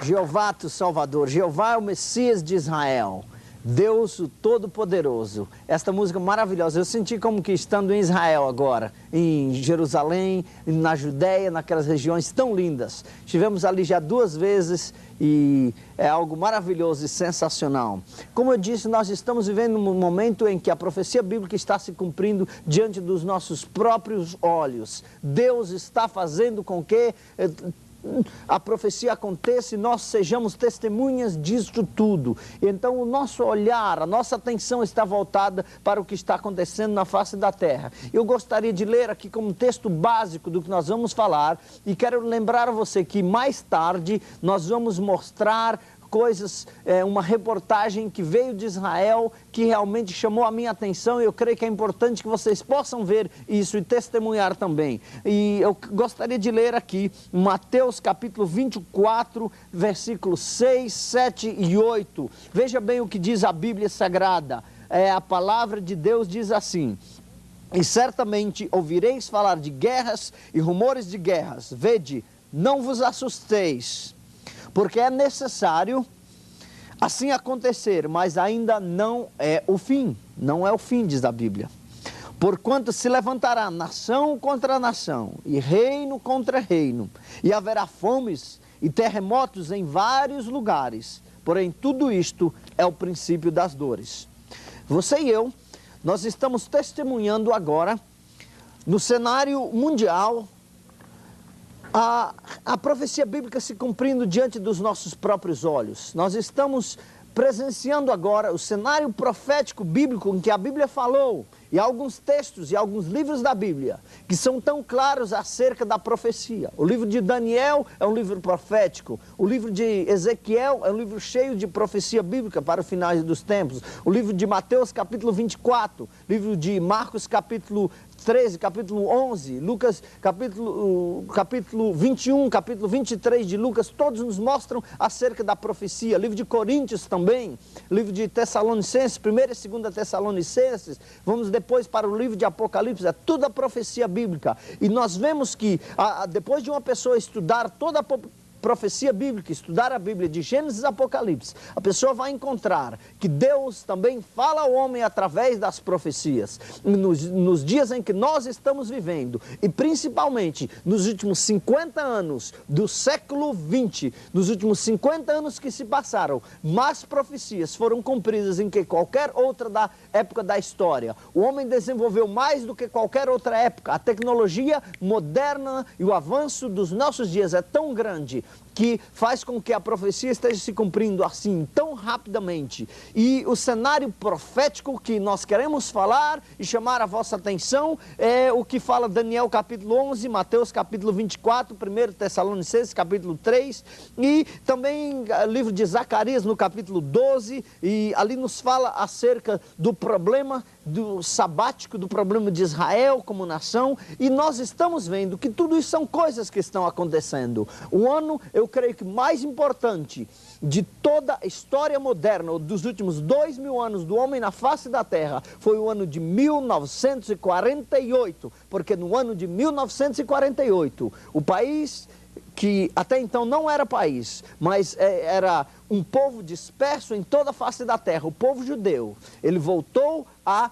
Jeová, tu Salvador, Jeová é o Messias de Israel, Deus o Todo-Poderoso. Esta música maravilhosa, eu senti como que estando em Israel agora, em Jerusalém, na Judéia, naquelas regiões tão lindas. Estivemos ali já 2 vezes e é algo maravilhoso e sensacional. Como eu disse, nós estamos vivendo um momento em que a profecia bíblica está se cumprindo diante dos nossos próprios olhos. Deus está fazendo com que a profecia aconteça e nós sejamos testemunhas disso tudo. Então o nosso olhar, a nossa atenção está voltada para o que está acontecendo na face da terra. Eu gostaria de ler aqui como texto básico do que nós vamos falar e quero lembrar a você que mais tarde nós vamos mostrar coisas, uma reportagem que veio de Israel, que realmente chamou a minha atenção e eu creio que é importante que vocês possam ver isso e testemunhar também. E eu gostaria de ler aqui Mateus capítulo 24, versículos 6, 7 e 8. Veja bem o que diz a Bíblia Sagrada. A palavra de Deus diz assim: e certamente ouvireis falar de guerras e rumores de guerras. Vede, não vos assusteis, porque é necessário assim acontecer, mas ainda não é o fim. Não é o fim, diz a Bíblia. Porquanto se levantará nação contra nação, e reino contra reino, e haverá fomes e terremotos em vários lugares. Porém, tudo isto é o princípio das dores. Você e eu, nós estamos testemunhando agora, no cenário mundial, a profecia bíblica se cumprindo diante dos nossos próprios olhos. Nós estamos presenciando agora o cenário profético bíblico em que a Bíblia falou, e alguns textos e alguns livros da Bíblia que são tão claros acerca da profecia. O livro de Daniel é um livro profético, o livro de Ezequiel é um livro cheio de profecia bíblica para o final dos tempos, o livro de Mateus capítulo 24, livro de Marcos capítulo 13, capítulo 11, Lucas capítulo 21, capítulo 23 de Lucas, todos nos mostram acerca da profecia. Livro de Coríntios também, livro de Tessalonicenses, 1ª e 2ª Tessalonicenses, vamos depois para o livro de Apocalipse, é tudo a profecia bíblica. E nós vemos que depois de uma pessoa estudar toda a profecia bíblica, estudar a Bíblia de Gênesis a Apocalipse, a pessoa vai encontrar que Deus também fala ao homem através das profecias. Nos dias em que nós estamos vivendo, e principalmente nos últimos 50 anos do século 20, nos últimos 50 anos que se passaram, mais profecias foram cumpridas em que qualquer outra da época da história. O homem desenvolveu mais do que qualquer outra época. A tecnologia moderna e o avanço dos nossos dias é tão grande que faz com que a profecia esteja se cumprindo assim, tão rapidamente. E o cenário profético que nós queremos falar e chamar a vossa atenção é o que fala Daniel capítulo 11, Mateus capítulo 24, 1º Tessalonicenses capítulo 3, e também o livro de Zacarias no capítulo 12, e ali nos fala acerca do problema do sabático, do problema de Israel como nação, e nós estamos vendo que tudo isso são coisas que estão acontecendo. O ano, eu creio que mais importante de toda a história moderna, dos últimos 2000 anos do homem na face da terra, foi o ano de 1948, porque no ano de 1948, o país que até então não era país, mas era um povo disperso em toda a face da terra, o povo judeu, ele voltou à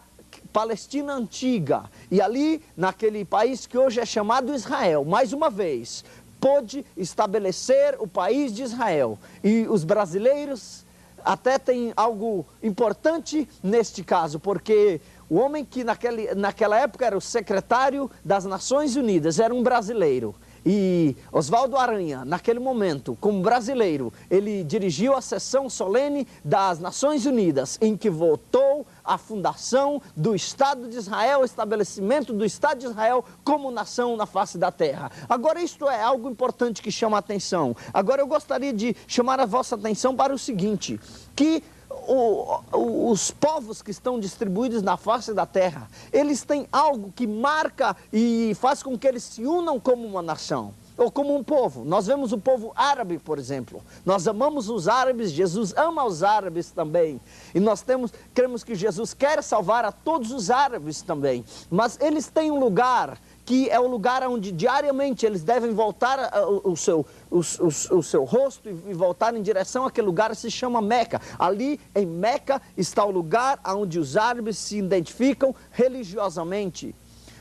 Palestina antiga, e ali, naquele país que hoje é chamado Israel, mais uma vez, pôde estabelecer o país de Israel. E os brasileiros até têm algo importante neste caso, porque o homem que naquela época era o secretário das Nações Unidas era um brasileiro. E Oswaldo Aranha, naquele momento, como brasileiro, ele dirigiu a sessão solene das Nações Unidas, em que votou a fundação do Estado de Israel, o estabelecimento do Estado de Israel como nação na face da terra. Agora, isto é algo importante que chama a atenção. Agora, eu gostaria de chamar a vossa atenção para o seguinte, que os povos que estão distribuídos na face da terra, eles têm algo que marca e faz com que eles se unam como uma nação, ou como um povo. Nós vemos o povo árabe, por exemplo. Nós amamos os árabes, Jesus ama os árabes também. E nós cremos que Jesus quer salvar a todos os árabes também. Mas eles têm um lugar que é o lugar onde diariamente eles devem voltar o seu rosto e voltar em direção àquele lugar, se chama Meca. Ali em Meca está o lugar onde os árabes se identificam religiosamente.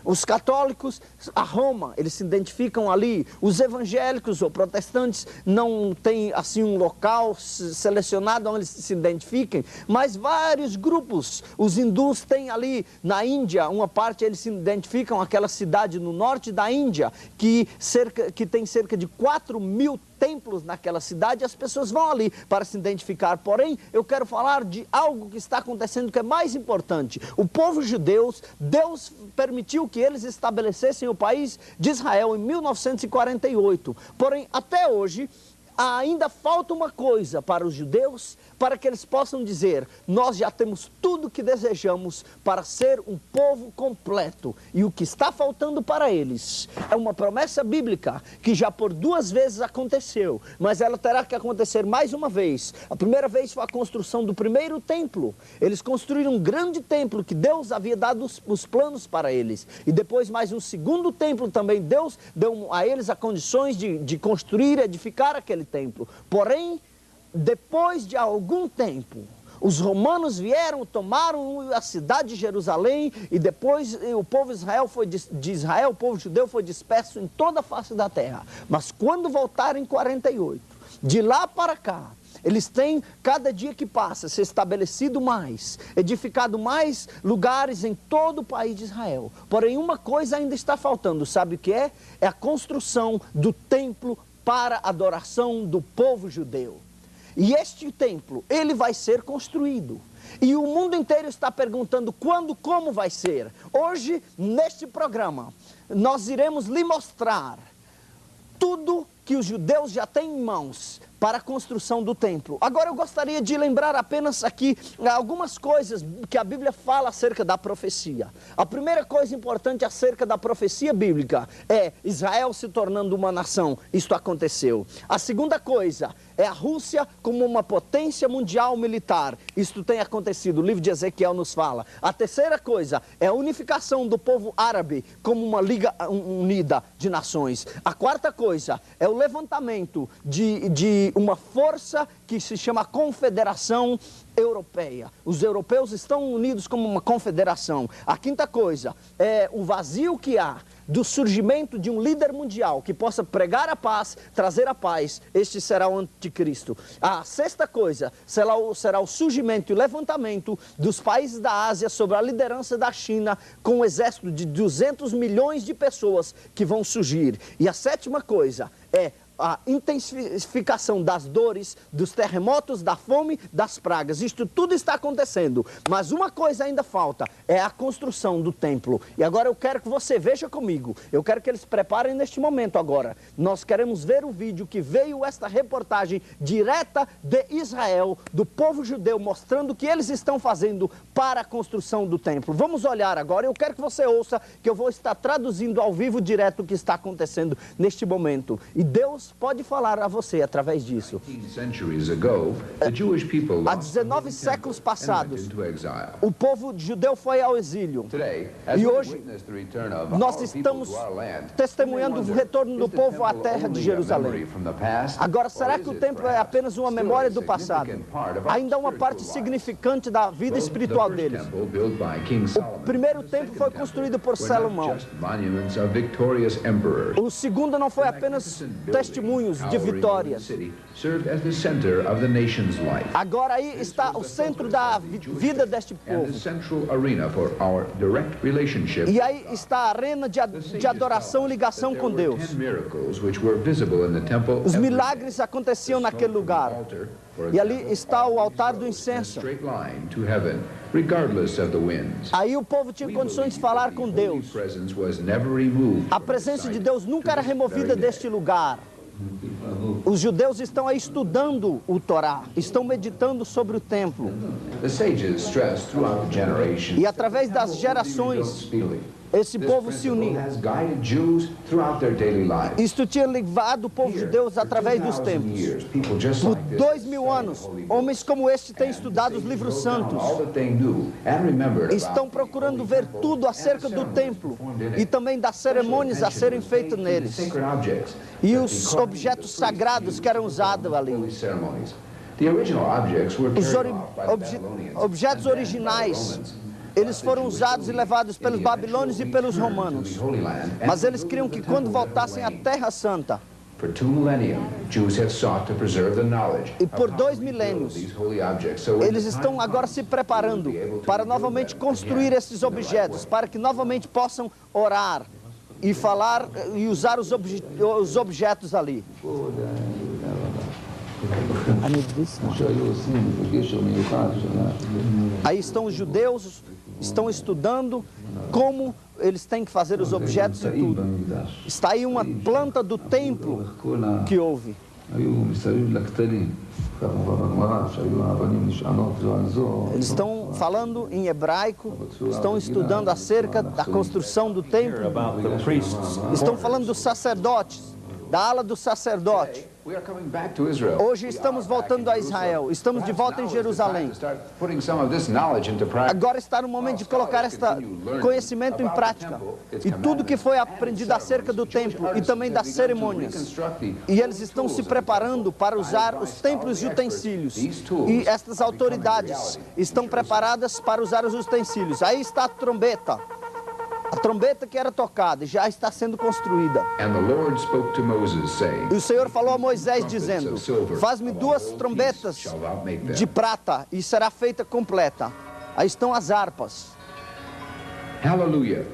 Os católicos, a Roma, eles se identificam ali. Os evangélicos ou protestantes não têm assim um local selecionado onde eles se identifiquem, mas vários grupos. Os hindus têm ali na Índia, uma parte eles se identificam aquela cidade no norte da Índia, que tem cerca de 4.000 templos naquela cidade, as pessoas vão ali para se identificar. Porém, eu quero falar de algo que está acontecendo que é mais importante. O povo judeu, Deus permitiu que eles estabelecessem o país de Israel em 1948. Porém, até hoje, ainda falta uma coisa para os judeus, para que eles possam dizer: nós já temos tudo o que desejamos para ser um povo completo. E o que está faltando para eles é uma promessa bíblica que já por 2 vezes aconteceu, mas ela terá que acontecer mais uma vez. A primeira vez foi a construção do primeiro templo. Eles construíram um grande templo que Deus havia dado os planos para eles. E depois mais um segundo templo também. Deus deu a eles as condições de construir, edificar aquele templo. Porém, depois de algum tempo, os romanos vieram, tomaram a cidade de Jerusalém, e depois o povo de Israel, o povo judeu foi disperso em toda a face da terra. Mas quando voltaram em 48, de lá para cá, eles têm, cada dia que passa, se estabelecido mais, edificado mais lugares em todo o país de Israel. Porém, uma coisa ainda está faltando, sabe o que é? É a construção do templo para a adoração do povo judeu. E este templo, ele vai ser construído. E o mundo inteiro está perguntando quando, como vai ser. Hoje, neste programa, nós iremos lhe mostrar tudo que os judeus já têm em mãos para a construção do templo. Agora eu gostaria de lembrar apenas aqui algumas coisas que a Bíblia fala acerca da profecia. A primeira coisa importante acerca da profecia bíblica é Israel se tornando uma nação. Isto aconteceu. A segunda coisa é a Rússia como uma potência mundial militar. Isto tem acontecido. O livro de Ezequiel nos fala. A terceira coisa é a unificação do povo árabe como uma liga unida de nações. A quarta coisa é o levantamento de uma força que se chama Confederação Europeia. Os europeus estão unidos como uma confederação. A quinta coisa é o vazio que há do surgimento de um líder mundial que possa pregar a paz, trazer a paz. Este será o anticristo. A sexta coisa será o surgimento e o levantamento dos países da Ásia sob a liderança da China, com um exército de 200 milhões de pessoas que vão surgir. E a sétima coisa é a intensificação das dores, dos terremotos, da fome, das pragas. Isto tudo está acontecendo, mas uma coisa ainda falta, é a construção do templo. E agora eu quero que você veja comigo, eu quero que eles preparem neste momento agora. Nós queremos ver o vídeo que veio esta reportagem direta de Israel, do povo judeu, mostrando o que eles estão fazendo para a construção do templo. Vamos olhar agora, eu quero que você ouça, que eu vou estar traduzindo ao vivo direto o que está acontecendo neste momento. E Deus pode falar a você através disso. Há 19 séculos passados, o povo judeu foi ao exílio. E hoje, nós estamos testemunhando o retorno do povo à terra de Jerusalém. Agora, será que o templo é apenas uma memória do passado? Ainda há uma parte significante da vida espiritual deles. O primeiro templo foi construído por Salomão. O segundo não foi apenas testemunhos de vitórias. Agora aí está o centro da vida deste povo. E aí está a arena de adoração e ligação com Deus. Os milagres aconteciam naquele lugar. E ali está o altar do incenso. Aí o povo tinha condições de falar com Deus. A presença de Deus nunca era removida deste lugar. Os judeus estão aí estudando o Torá, estão meditando sobre o templo. E através das gerações, esse povo se unir. Isto tinha levado o povo judeu através dos tempos. Por 2000 anos, homens como este têm estudado os livros santos. Estão procurando ver tudo acerca do templo e também das cerimônias a serem feitas neles. E os objetos sagrados que eram usados ali. Os objetos originais, eles foram usados e levados pelos babilônios e pelos romanos. Mas eles queriam que quando voltassem à Terra Santa, e por 2 milênios, eles estão agora se preparando para novamente construir esses objetos, para que novamente possam orar e falar e usar os objetos ali. Aí estão os judeus, estão estudando como eles têm que fazer os objetos e tudo. Está aí uma planta do templo que houve. Eles estão falando em hebraico, estão estudando acerca da construção do templo. Estão falando dos sacerdotes, da ala do sacerdote. Hoje estamos voltando a Israel, estamos de volta em Jerusalém. Agora está no momento de colocar este conhecimento em prática. E tudo que foi aprendido acerca do templo e também das cerimônias. E eles estão se preparando para usar os templos e utensílios. E estas autoridades estão preparadas para usar os utensílios. Aí está a trombeta. A trombeta que era tocada já está sendo construída. E o Senhor falou a Moisés dizendo: faz-me 2 trombetas de prata e será feita completa. Aí estão as harpas.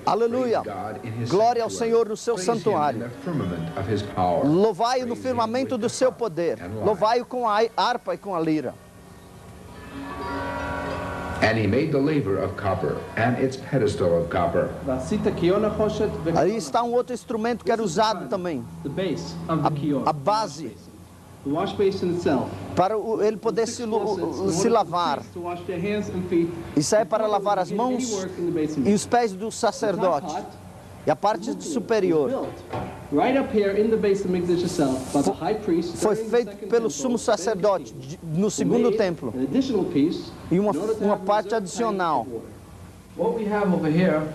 Aleluia. Glória ao Senhor no seu santuário. Louvai-o no firmamento do seu poder. Louvai-o com a harpa e com a lira. And he made the laver of copper and its pedestal of copper. Aí está um outro instrumento que era usado também. A base. Para ele poder se lavar. Isso é para lavar as mãos e os pés do sacerdote. E a parte superior foi feito pelo sumo sacerdote no segundo templo. E uma parte adicional.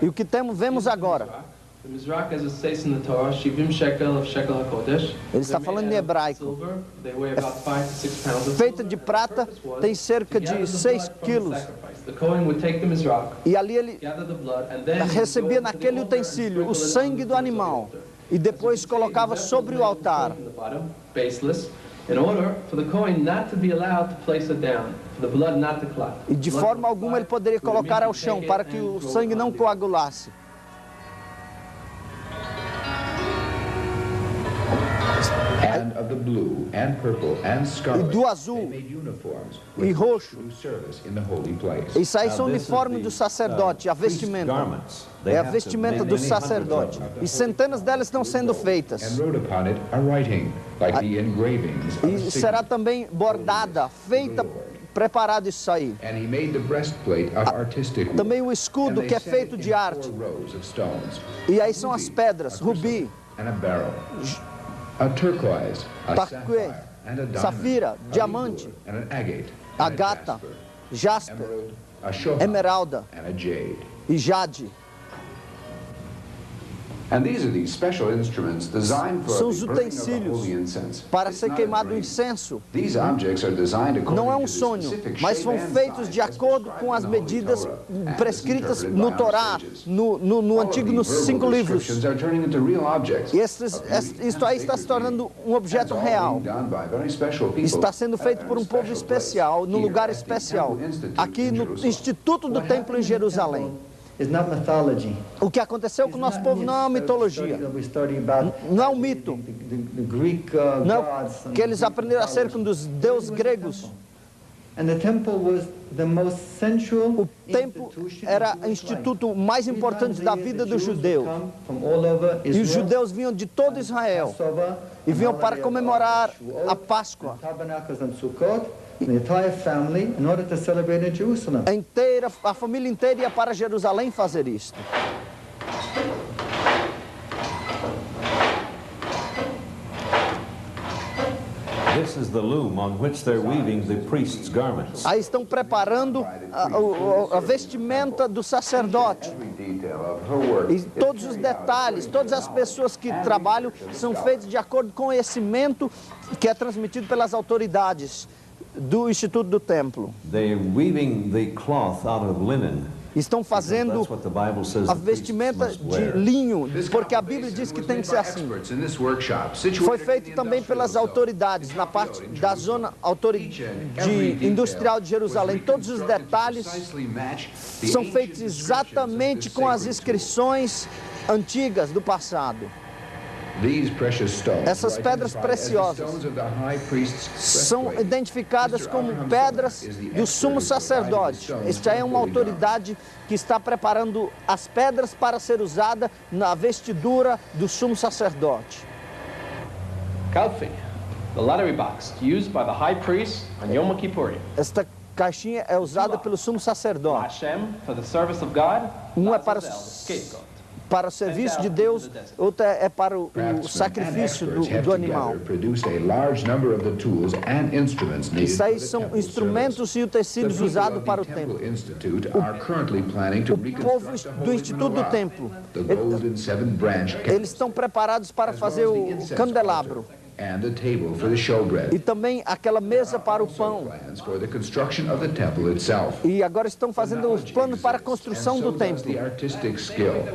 E o que vemos agora? Ele está falando em hebraico. Feita de prata, tem cerca de 6 quilos. E ali ele recebia naquele utensílio o sangue do animal e depois colocava sobre o altar. E de forma alguma ele poderia colocar ao chão para que o sangue não coagulasse. E do azul e roxo. Isso aí são uniformes do sacerdote, a vestimenta. É a vestimenta do sacerdote. E centenas delas estão sendo feitas. E será também bordada, feita, preparado isso aí. Também o escudo que é feito de arte. E aí são as pedras, rubi, turquoise, safira, diamante, agata, jasper, emeralda e jade. São os utensílios para ser queimado o incenso. Não é um sonho, mas foram feitos de acordo com as medidas prescritas no Torá, no Antigo, nos 5 livros. E isto aí está se tornando um objeto real. Está sendo feito por um povo especial, num lugar especial, aqui no Instituto do Templo em Jerusalém. O que aconteceu com o nosso povo não é uma mitologia, não é um mito, não, que eles aprenderam acerca dos deuses gregos. O templo era o instituto mais importante da vida do judeu. E os judeus vinham de todo Israel e vinham para comemorar a Páscoa. A família inteira ia para Jerusalém fazer isto. this is the loom on which they're weaving the priest's garments. Aí estão preparando a vestimenta do sacerdote. E todos os detalhes, todas as pessoas que trabalham são feitas de acordo com o conhecimento que é transmitido pelas autoridades do Instituto do Templo. They're weaving the cloth out of linen. Estão fazendo a vestimenta de linho, porque a Bíblia diz que tem que ser assim. Foi feito também pelas autoridades, na parte da zona industrial de Jerusalém. Todos os detalhes são feitos exatamente com as inscrições antigas do passado. Essas pedras preciosas são identificadas como pedras do sumo sacerdote. Esta é uma autoridade que está preparando as pedras para ser usada na vestidura do sumo sacerdote. Kalfi, the lottery box used by the high priest on Yom Kippurim. Esta caixinha é usada pelo sumo sacerdote. Hashem for the service of God. Um é para o serviço de Deus, outra é para o sacrifício do animal. Isso aí são instrumentos e utensílios usados para o templo. O povo do Instituto do Templo, eles estão preparados para fazer o candelabro. E também aquela mesa para o pão. E agora estão fazendo os planos para a construção do templo.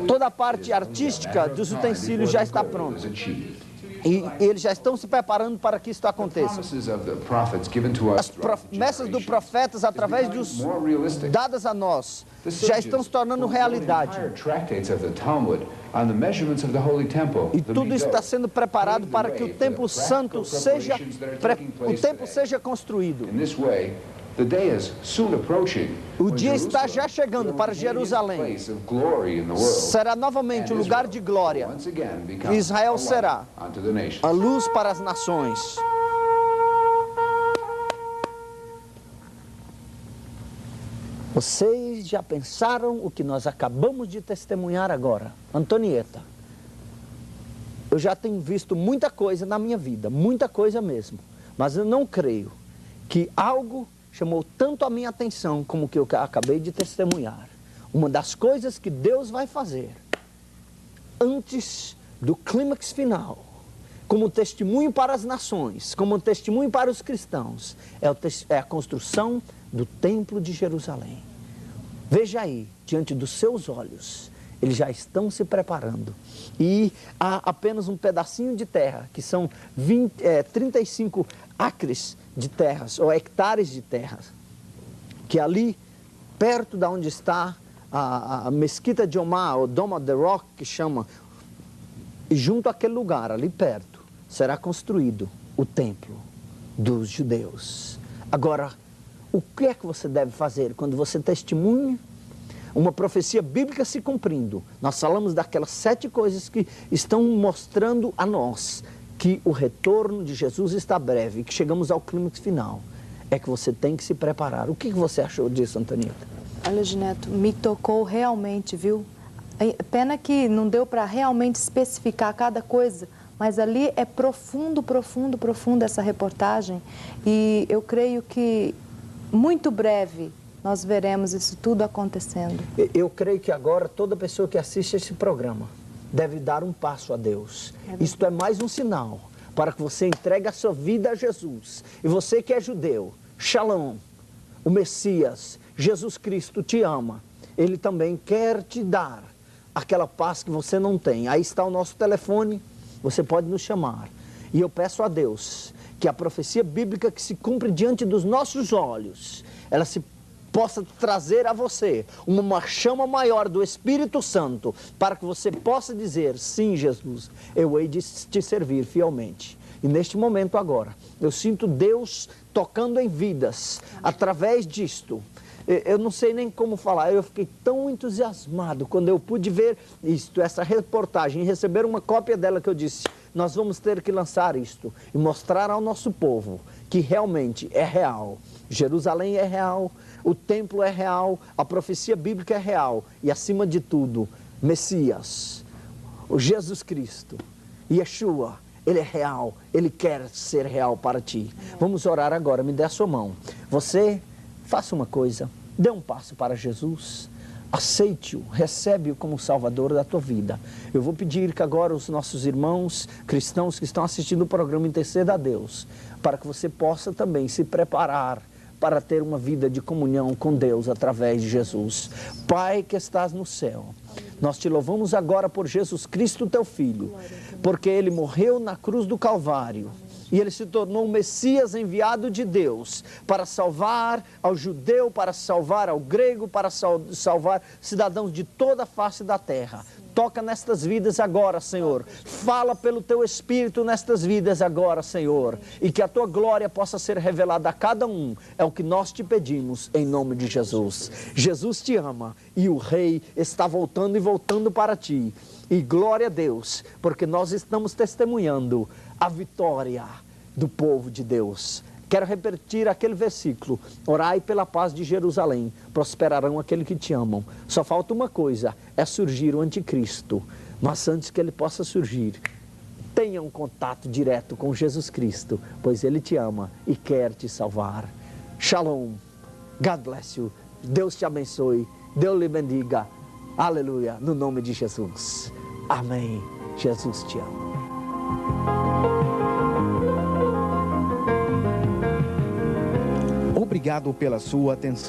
Toda a parte artística dos utensílios já está pronta. E eles já estão se preparando para que isso aconteça. As promessas dos profetas, através dos dadas a nós, já estão se tornando realidade. E tudo está sendo preparado para que o templo santo seja construído. O dia está já chegando para Jerusalém. Será novamente um lugar de glória. Israel será a luz para as nações. Vocês já pensaram o que nós acabamos de testemunhar agora? Antonieta, eu já tenho visto muita coisa na minha vida, muita coisa mesmo. Mas eu não creio que algo chamou tanto a minha atenção como o que eu acabei de testemunhar. Uma das coisas que Deus vai fazer antes do clímax final, como testemunho para as nações, como testemunho para os cristãos, é a construção do Templo de Jerusalém. Veja aí, diante dos seus olhos, eles já estão se preparando. E há apenas um pedacinho de terra, que são 35 acres de terras, ou hectares de terras, que ali, perto de onde está a Mesquita de Omar, ou Dome of the Rock, que chama, e junto àquele lugar, ali perto, será construído o templo dos judeus. Agora, o que é que você deve fazer quando você testemunha uma profecia bíblica se cumprindo? Nós falamos daquelas 7 coisas que estão mostrando a nós que o retorno de Jesus está breve, que chegamos ao clímax final. É que você tem que se preparar. O que você achou disso, Antonieta? Olha, Gineto, me tocou realmente, viu? Pena que não deu para realmente especificar cada coisa, mas ali é profundo essa reportagem. E eu creio que muito breve nós veremos isso tudo acontecendo. Eu creio que agora toda pessoa que assiste esse programa deve dar um passo a Deus. Isto é mais um sinal para que você entregue a sua vida a Jesus. E você que é judeu, Shalom, o Messias, Jesus Cristo te ama. Ele também quer te dar aquela paz que você não tem. Aí está o nosso telefone, você pode nos chamar. E eu peço a Deus que a profecia bíblica que se cumpre diante dos nossos olhos, ela se possa trazer a você uma chama maior do Espírito Santo, para que você possa dizer: sim, Jesus, eu hei de te servir fielmente. E neste momento agora, eu sinto Deus tocando em vidas através disto. Eu não sei nem como falar, eu fiquei tão entusiasmado quando eu pude ver isto, essa reportagem, e receber uma cópia dela, que eu disse: nós vamos ter que lançar isto e mostrar ao nosso povo que realmente é real. Jerusalém é real, o templo é real, a profecia bíblica é real e, acima de tudo, Messias, o Jesus Cristo, Yeshua, Ele é real, Ele quer ser real para ti. Vamos orar agora, me dê a sua mão. Você, faça uma coisa, dê um passo para Jesus, aceite-o, recebe-o como Salvador da tua vida. Eu vou pedir que agora os nossos irmãos cristãos que estão assistindo o programa interceda a Deus, para que você possa também se preparar para ter uma vida de comunhão com Deus através de Jesus. Pai que estás no céu, nós te louvamos agora por Jesus Cristo, teu Filho, porque Ele morreu na cruz do Calvário e Ele se tornou o Messias enviado de Deus para salvar ao judeu, para salvar ao grego, para salvar cidadãos de toda a face da terra. Toca nestas vidas agora, Senhor. Fala pelo Teu Espírito nestas vidas agora, Senhor. E que a Tua glória possa ser revelada a cada um. É o que nós te pedimos, em nome de Jesus. Jesus te ama e o Rei está voltando e voltando para ti. E glória a Deus, porque nós estamos testemunhando a vitória do povo de Deus. Quero repetir aquele versículo: orai pela paz de Jerusalém, prosperarão aqueles que te amam. Só falta uma coisa, é surgir o anticristo. Mas antes que ele possa surgir, tenha um contato direto com Jesus Cristo, pois Ele te ama e quer te salvar. Shalom, God bless you, Deus te abençoe, Deus lhe bendiga, aleluia, no nome de Jesus, amém. Jesus te ama. Obrigado pela sua atenção.